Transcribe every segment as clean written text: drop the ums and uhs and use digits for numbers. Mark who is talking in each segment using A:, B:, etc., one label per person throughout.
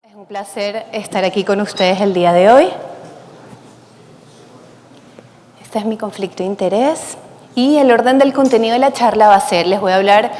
A: Es un placer estar aquí con ustedes el día de hoy. Este es mi conflicto de interés y el orden del contenido de la charla va a ser, les voy a hablar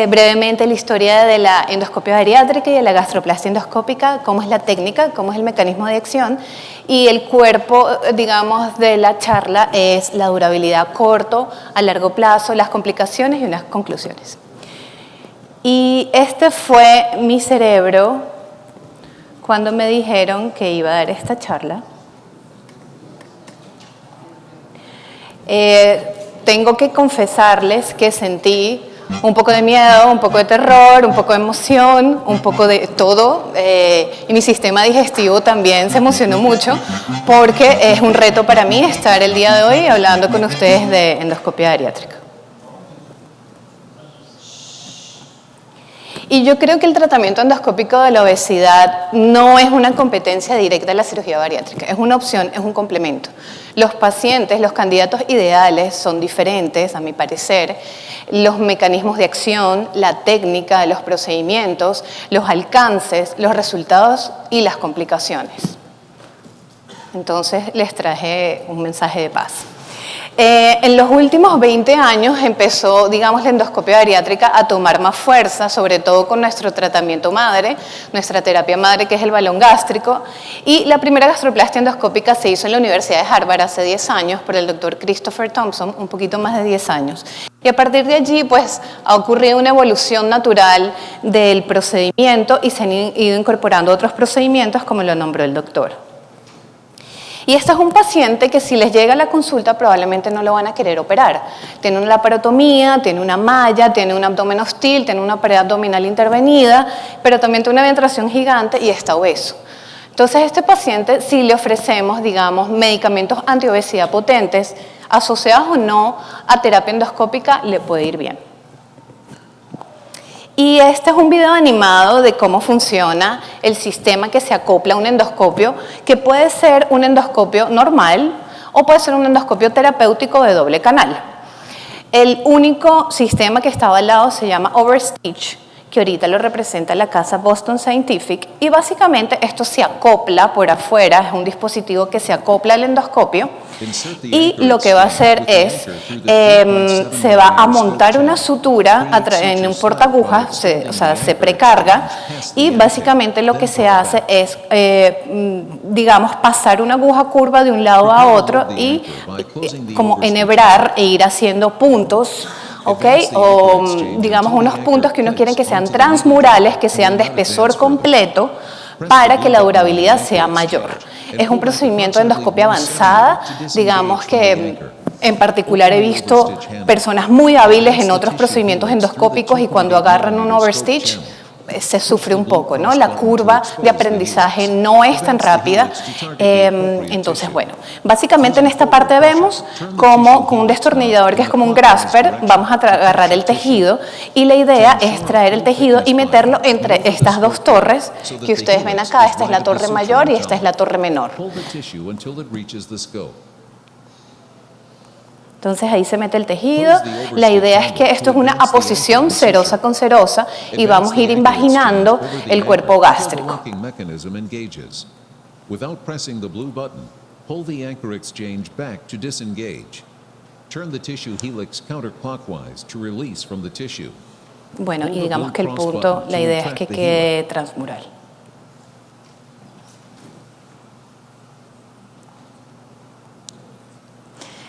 A: brevemente la historia de la endoscopia bariátrica y de la gastroplastia endoscópica, cómo es la técnica, cómo es el mecanismo de acción, y el cuerpo, digamos, de la charla es la durabilidad a corto, a largo plazo, las complicaciones y unas conclusiones. Y este fue mi cerebro cuando me dijeron que iba a dar esta charla. Tengo que confesarles que sentí un poco de miedo, un poco de terror, un poco de emoción, un poco de todo. Y mi sistema digestivo también se emocionó mucho porque es un reto para mí estar el día de hoy hablando con ustedes de endoscopia bariátrica. Y yo creo que el tratamiento endoscópico de la obesidad no es una competencia directa de la cirugía bariátrica, es una opción, es un complemento. Los pacientes, los candidatos ideales son diferentes, a mi parecer. Los mecanismos de acción, la técnica, los procedimientos, los alcances, los resultados y las complicaciones. Entonces les traje un mensaje de paz. En los últimos 20 años empezó, digamos, la endoscopia bariátrica a tomar más fuerza, sobre todo con nuestro tratamiento madre, nuestra terapia madre, que es el balón gástrico, y la primera gastroplastia endoscópica se hizo en la Universidad de Harvard hace 10 años por el doctor Christopher Thompson, un poquito más de 10 años. Y a partir de allí, pues, ha ocurrido una evolución natural del procedimiento y se han ido incorporando otros procedimientos, como lo nombró el doctor. Y este es un paciente que si les llega a la consulta probablemente no lo van a querer operar. Tiene una laparotomía, tiene una malla, tiene un abdomen hostil, tiene una pared abdominal intervenida, pero también tiene una ventración gigante y está obeso. Entonces a este paciente si le ofrecemos, digamos, medicamentos antiobesidad potentes, asociados o no a terapia endoscópica, le puede ir bien. Y este es un video animado de cómo funciona el sistema que se acopla a un endoscopio, que puede ser un endoscopio normal o puede ser un endoscopio terapéutico de doble canal. El único sistema que está al lado se llama Overstitch, que ahorita lo representa la casa Boston Scientific, y básicamente esto se acopla por afuera, es un dispositivo que se acopla al endoscopio, y lo que va a hacer es, se va a montar una sutura en un portaagujas, se precarga, y básicamente lo que se hace es, digamos, pasar una aguja curva de un lado a otro y como enhebrar e ir haciendo puntos, ¿ok? O digamos unos puntos que uno quiere que sean transmurales, que sean de espesor completo para que la durabilidad sea mayor. Es un procedimiento de endoscopia avanzada, digamos que en particular he visto personas muy hábiles en otros procedimientos endoscópicos y cuando agarran un overstitch se sufre un poco, ¿no? La curva de aprendizaje no es tan rápida. Entonces, bueno, básicamente en esta parte vemos como con un destornillador que es como un grasper, vamos a agarrar el tejido y la idea es traer el tejido y meterlo entre estas dos torres que ustedes ven acá. Esta es la torre mayor y esta es la torre menor. Entonces ahí se mete el tejido, la idea es que esto es una aposición serosa con serosa y vamos a ir invaginando el cuerpo gástrico. Bueno, y digamos que el punto, la idea es que quede transmural.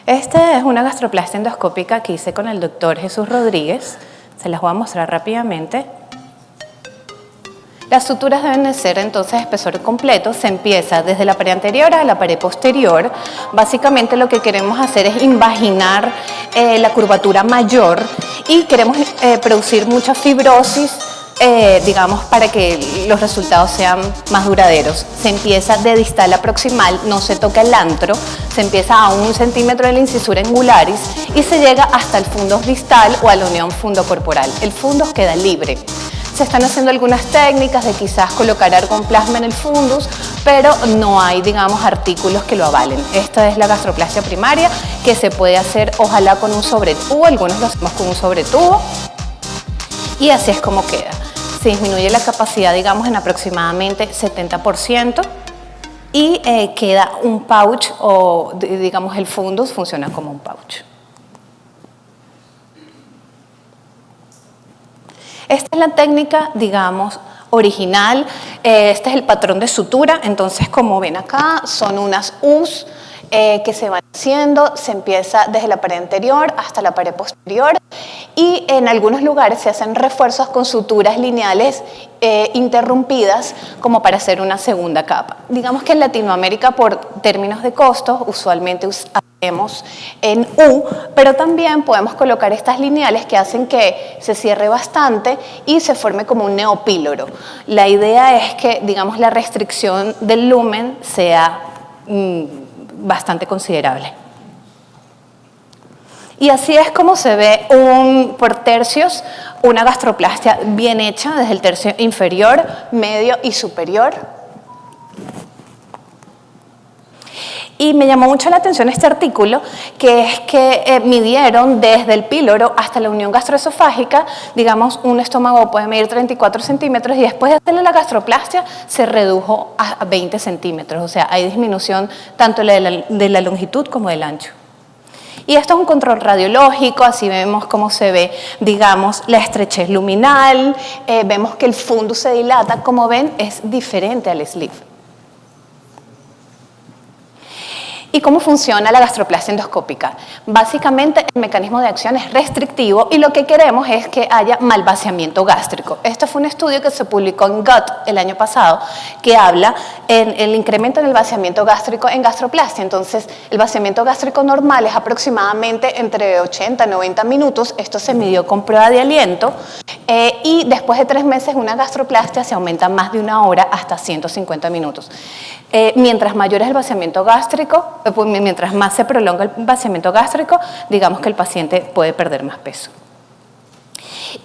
A: Esta es una gastroplastia endoscópica que hice con el doctor Jesús Rodríguez. Se las voy a mostrar rápidamente. Las suturas deben de ser entonces espesor completo. Se empieza desde la pared anterior a la pared posterior. Básicamente lo que queremos hacer es invaginar la curvatura mayor y queremos producir mucha fibrosis, digamos, para que los resultados sean más duraderos. Se empieza de distal a proximal, no se toca el antro, se empieza a 1 centímetro de la incisura angularis y se llega hasta el fundus distal o a la unión fundocorporal. El fundus queda libre. Se están haciendo algunas técnicas de quizás colocar argoplasma en el fundus, pero no hay, digamos, artículos que lo avalen. Esta es la gastroplastia primaria que se puede hacer ojalá con un sobretubo, algunos lo hacemos con un sobretubo y así es como queda. se disminuye la capacidad, digamos, en aproximadamente 70%. Y queda un pouch, o digamos el fundus funciona como un pouch. Esta es la técnica, digamos, original. Este es el patrón de sutura. Entonces, como ven acá, son unas U's que se van haciendo. Se empieza desde la pared anterior hasta la pared posterior. Y en algunos lugares se hacen refuerzos con suturas lineales interrumpidas como para hacer una segunda capa. Digamos que en Latinoamérica, por términos de costos, usualmente hacemos en U, pero también podemos colocar estas lineales que hacen que se cierre bastante y se forme como un neopíloro. La idea es que, digamos, la restricción del lumen sea bastante considerable. Y así es como se ve por tercios una gastroplastia bien hecha desde el tercio inferior, medio y superior. Y me llamó mucho la atención este artículo, que es que midieron desde el píloro hasta la unión gastroesofágica. Digamos, un estómago puede medir 34 centímetros y después de hacerle la gastroplastia se redujo a 20 centímetros. O sea, hay disminución tanto de la longitud como del ancho. Y esto es un control radiológico, así vemos cómo se ve, digamos, la estrechez luminal, vemos que el fundus se dilata, como ven, es diferente al sleeve. ¿Y cómo funciona la gastroplastia endoscópica? Básicamente el mecanismo de acción es restrictivo y lo que queremos es que haya mal vaciamiento gástrico. Este fue un estudio que se publicó en Gut el año pasado que habla en el incremento en el vaciamiento gástrico en gastroplastia. Entonces, el vaciamiento gástrico normal es aproximadamente entre 80 y 90 minutos. Esto se midió con prueba de aliento y después de 3 meses una gastroplastia se aumenta más de 1 hora hasta 150 minutos. Mientras mayor es el vaciamiento gástrico, mientras más se prolonga el vaciamiento gástrico, digamos que el paciente puede perder más peso.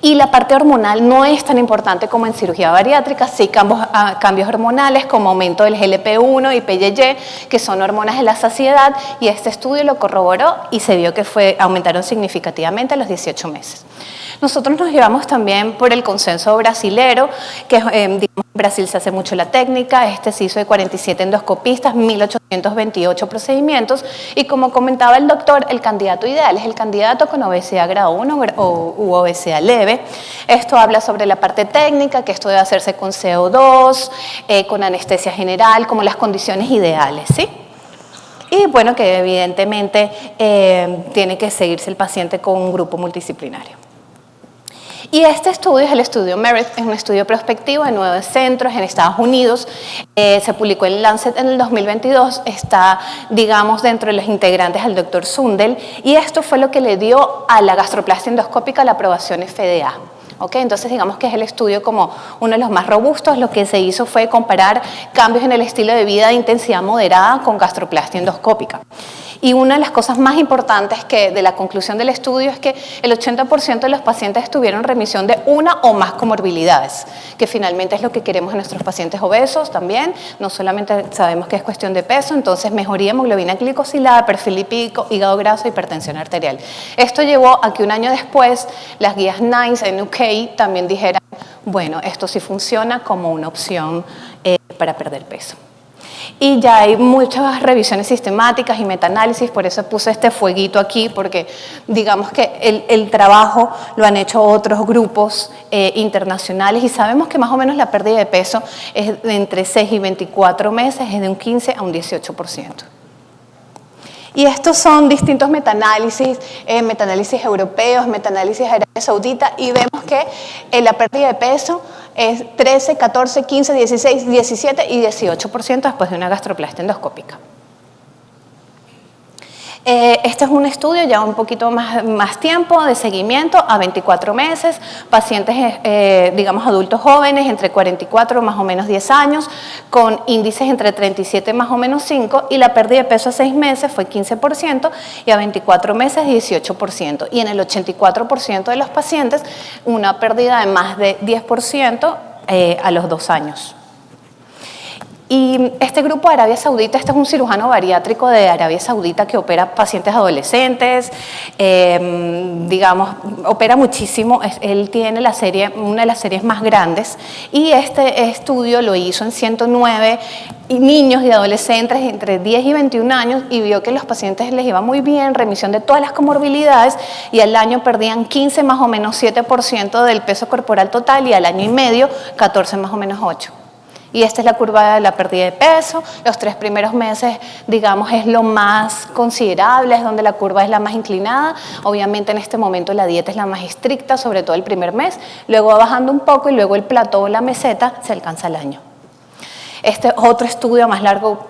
A: Y la parte hormonal no es tan importante como en cirugía bariátrica, sí cambios hormonales como aumento del GLP-1 y PYY, que son hormonas de la saciedad, y este estudio lo corroboró y se vio que aumentaron significativamente a los 18 meses. Nosotros nos llevamos también por el consenso brasilero, que digamos, en Brasil se hace mucho la técnica. Este se hizo de 47 endoscopistas, 1828 procedimientos, y como comentaba el doctor, el candidato ideal es el candidato con obesidad grado 1 u obesidad leve. Esto habla sobre la parte técnica, que esto debe hacerse con CO2, con anestesia general, como las condiciones ideales, ¿sí? Y bueno, que evidentemente tiene que seguirse el paciente con un grupo multidisciplinario. Y este estudio es el estudio MERIT, es un estudio prospectivo de 9 centros en Estados Unidos, se publicó en Lancet en el 2022, está, digamos, dentro de los integrantes al doctor Sundel, y esto fue lo que le dio a la gastroplastia endoscópica la aprobación FDA. ¿Okay? Entonces, digamos que es el estudio como uno de los más robustos. Lo que se hizo fue comparar cambios en el estilo de vida de intensidad moderada con gastroplastia endoscópica. Y una de las cosas más importantes de la conclusión del estudio es que el 80% de los pacientes tuvieron remisión de una o más comorbilidades, que finalmente es lo que queremos en nuestros pacientes obesos también. No solamente sabemos que es cuestión de peso, entonces mejoría hemoglobina glicosilada, perfil lipídico, hígado graso, hipertensión arterial. Esto llevó a que un año después las guías NICE en UK también dijeran, bueno, esto sí funciona como una opción para perder peso. Y ya hay muchas revisiones sistemáticas y metaanálisis, por eso puse este fueguito aquí, porque digamos que el trabajo lo han hecho otros grupos internacionales y sabemos que más o menos la pérdida de peso es de entre 6 y 24 meses, es de un 15 a un 18%. Y estos son distintos metaanálisis europeos, metaanálisis de Arabia Saudita, y vemos que la pérdida de peso es 13, 14, 15, 16, 17 y 18% después de una gastroplastia endoscópica. Este es un estudio ya un poquito más tiempo de seguimiento a 24 meses, pacientes, digamos, adultos jóvenes entre 44 más o menos 10 años, con índices entre 37 más o menos 5, y la pérdida de peso a 6 meses fue 15% y a 24 meses 18%. Y en el 84% de los pacientes una pérdida de más de 10% a los 2 años. Y este grupo de Arabia Saudita, este es un cirujano bariátrico de Arabia Saudita que opera pacientes adolescentes, digamos, opera muchísimo, él tiene una de las series más grandes, y este estudio lo hizo en 109 niños y adolescentes entre 10 y 21 años y vio que los pacientes les iba muy bien, remisión de todas las comorbilidades, y al año perdían 15 más o menos 7% del peso corporal total, y al año y medio 14 más o menos 8%. Y esta es la curva de la pérdida de peso. Los 3 primeros meses, digamos, es lo más considerable, es donde la curva es la más inclinada. Obviamente en este momento la dieta es la más estricta, sobre todo el primer mes. Luego va bajando un poco y luego el plató o la meseta se alcanza al año. Este es otro estudio a más largo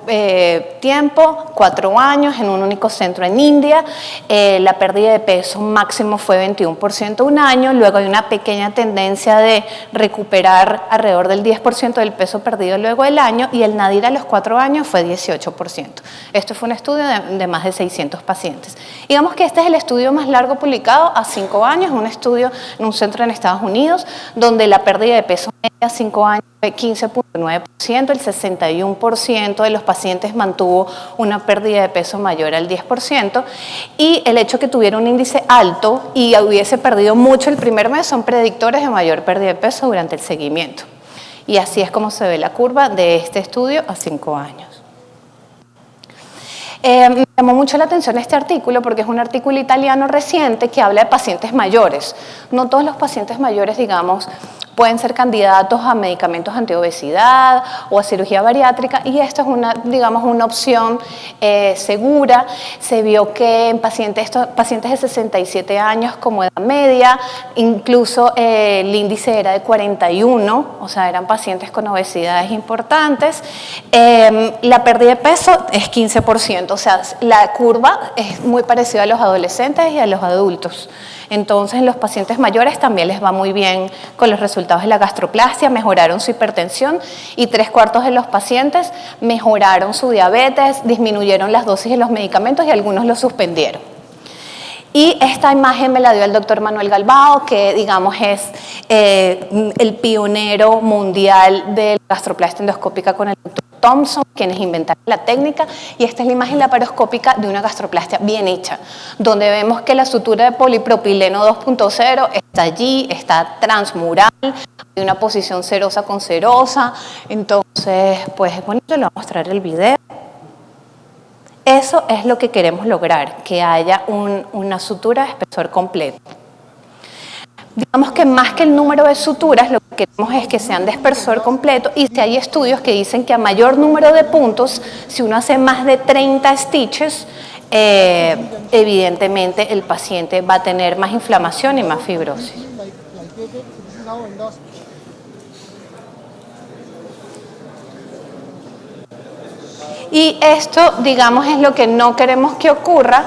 A: tiempo, 4 años, en un único centro en India. La pérdida de peso máximo fue 21% un año, luego hay una pequeña tendencia de recuperar alrededor del 10% del peso perdido luego del año, y el nadir a los 4 años fue 18%. Esto fue un estudio de más de 600 pacientes. Digamos que este es el estudio más largo publicado a 5 años, un estudio en un centro en Estados Unidos, donde la pérdida de peso media a 5 años fue 15.9%, el 61% de los pacientes mantuvo una pérdida de peso mayor al 10%, y el hecho que tuviera un índice alto y hubiese perdido mucho el primer mes son predictores de mayor pérdida de peso durante el seguimiento. Y así es como se ve la curva de este estudio a 5 años. Me llamó mucho la atención este artículo porque es un artículo italiano reciente que habla de pacientes mayores. No todos los pacientes mayores, digamos, pueden ser candidatos a medicamentos antiobesidad o a cirugía bariátrica, y esto es digamos, una opción segura. Se vio que en pacientes de 67 años como edad media, incluso el índice era de 41, o sea, eran pacientes con obesidades importantes. La pérdida de peso es 15%, o sea, la curva es muy parecida a los adolescentes y a los adultos. Entonces, en los pacientes mayores también les va muy bien con los resultados de la gastroplastia, mejoraron su hipertensión, y 3/4 de los pacientes mejoraron su diabetes, disminuyeron las dosis de los medicamentos y algunos los suspendieron. Y esta imagen me la dio el doctor Manuel Galbao, que digamos es el pionero mundial de la gastroplastia endoscópica con el doctor Thompson, quienes inventaron la técnica, y esta es la imagen laparoscópica de una gastroplastia bien hecha, donde vemos que la sutura de polipropileno 2.0 está allí, está transmural, hay una posición serosa con serosa. Entonces, pues es bonito, le voy a mostrar el video. Eso es lo que queremos lograr, que haya una sutura de espesor completo. Digamos que más que el número de suturas, lo que queremos es que sean de espesor completo, y si hay estudios que dicen que a mayor número de puntos, si uno hace más de 30 stitches, evidentemente el paciente va a tener más inflamación y más fibrosis. Y esto, digamos, es lo que no queremos que ocurra,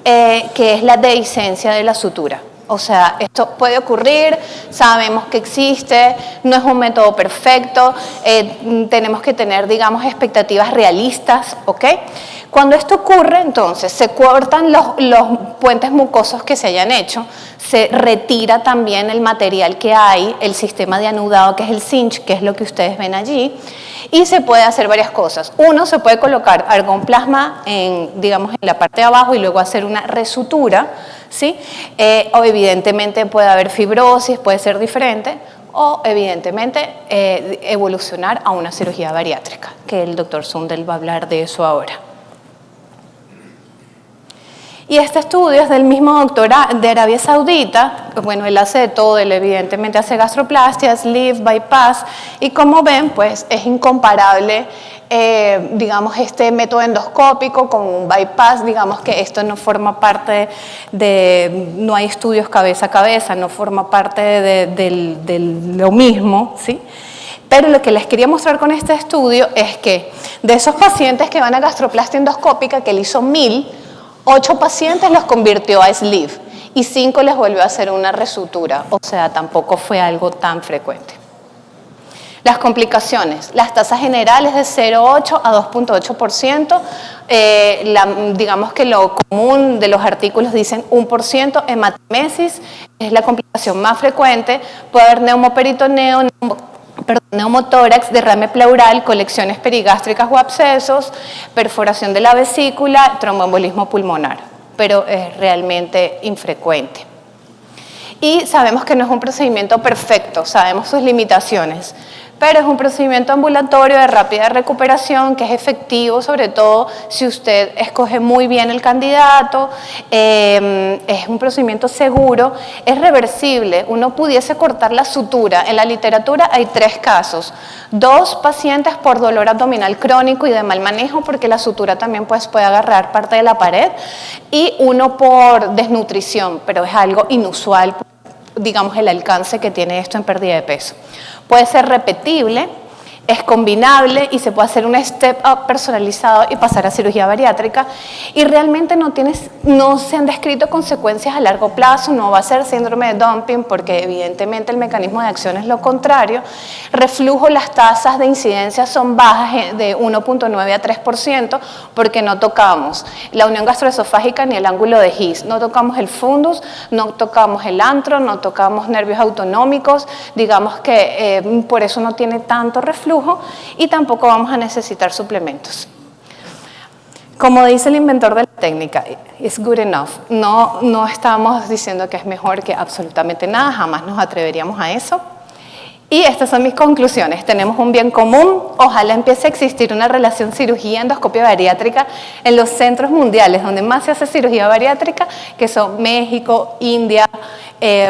A: que es la dehiscencia de la sutura. O sea, esto puede ocurrir, sabemos que existe, no es un método perfecto, tenemos que tener, digamos, expectativas realistas, ¿ok? Cuando esto ocurre, entonces, se cortan los puentes mucosos que se hayan hecho, se retira también el material que hay, el sistema de anudado, que es el cinch, que es lo que ustedes ven allí, y se puede hacer varias cosas. Uno, se puede colocar argonplasma digamos, en la parte de abajo y luego hacer una resutura, ¿sí? O evidentemente puede haber fibrosis, puede ser diferente, o evidentemente evolucionar a una cirugía bariátrica, que el doctor Sundel va a hablar de eso ahora. Y este estudio es del mismo doctor de Arabia Saudita. Bueno, él hace de todo, él evidentemente hace gastroplastia, sleeve, bypass, y como ven, pues es incomparable, digamos, este método endoscópico con un bypass. Digamos que esto no forma parte no hay estudios cabeza a cabeza, no forma parte de lo mismo, ¿sí? Pero lo que les quería mostrar con este estudio es que de esos pacientes que van a gastroplastia endoscópica, que él hizo 1000, 8 pacientes los convirtió a sleeve y 5 les volvió a hacer una resutura, o sea, tampoco fue algo tan frecuente. Las complicaciones, las tasas generales de 0,8 a 2.8%, digamos que lo común de los artículos dicen 1%, hematemesis es la complicación más frecuente, puede haber neumoperitoneo, neumotórax, derrame pleural, colecciones perigástricas o abscesos, perforación de la vesícula, tromboembolismo pulmonar, pero es realmente infrecuente. Y sabemos que no es un procedimiento perfecto, sabemos sus limitaciones, pero es un procedimiento ambulatorio de rápida recuperación que es efectivo, sobre todo si usted escoge muy bien el candidato, es un procedimiento seguro, es reversible, uno pudiese cortar la sutura. En la literatura hay 3 casos, 2 pacientes por dolor abdominal crónico y de mal manejo, porque la sutura también puede agarrar parte de la pared, y 1 por desnutrición, pero es algo inusual, digamos, el alcance que tiene esto en pérdida de peso. Puede ser repetible, es combinable y se puede hacer un step up personalizado y pasar a cirugía bariátrica, y realmente no se han descrito consecuencias a largo plazo, no va a ser síndrome de dumping porque evidentemente el mecanismo de acción es lo contrario. Reflujo, las tasas de incidencia son bajas de 1.9 a 3% porque no tocamos la unión gastroesofágica ni el ángulo de His, no tocamos el fundus, no tocamos el antro, no tocamos nervios autonómicos, digamos que por eso no tiene tanto reflujo, y tampoco vamos a necesitar suplementos. Como dice el inventor de la técnica, it's good enough. No estamos diciendo que es mejor que absolutamente nada, jamás nos atreveríamos a eso. Y estas son mis conclusiones. Tenemos un bien común, ojalá empiece a existir una relación cirugía-endoscopia bariátrica en los centros mundiales donde más se hace cirugía bariátrica, que son México, India,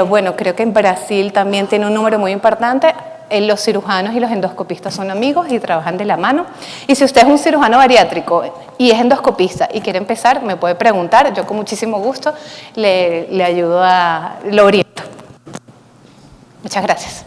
A: bueno, creo que en Brasil también tiene un número muy importante. Los cirujanos y los endoscopistas son amigos y trabajan de la mano. Y si usted es un cirujano bariátrico y es endoscopista y quiere empezar, me puede preguntar, yo con muchísimo gusto le ayudo lo oriento. Muchas gracias.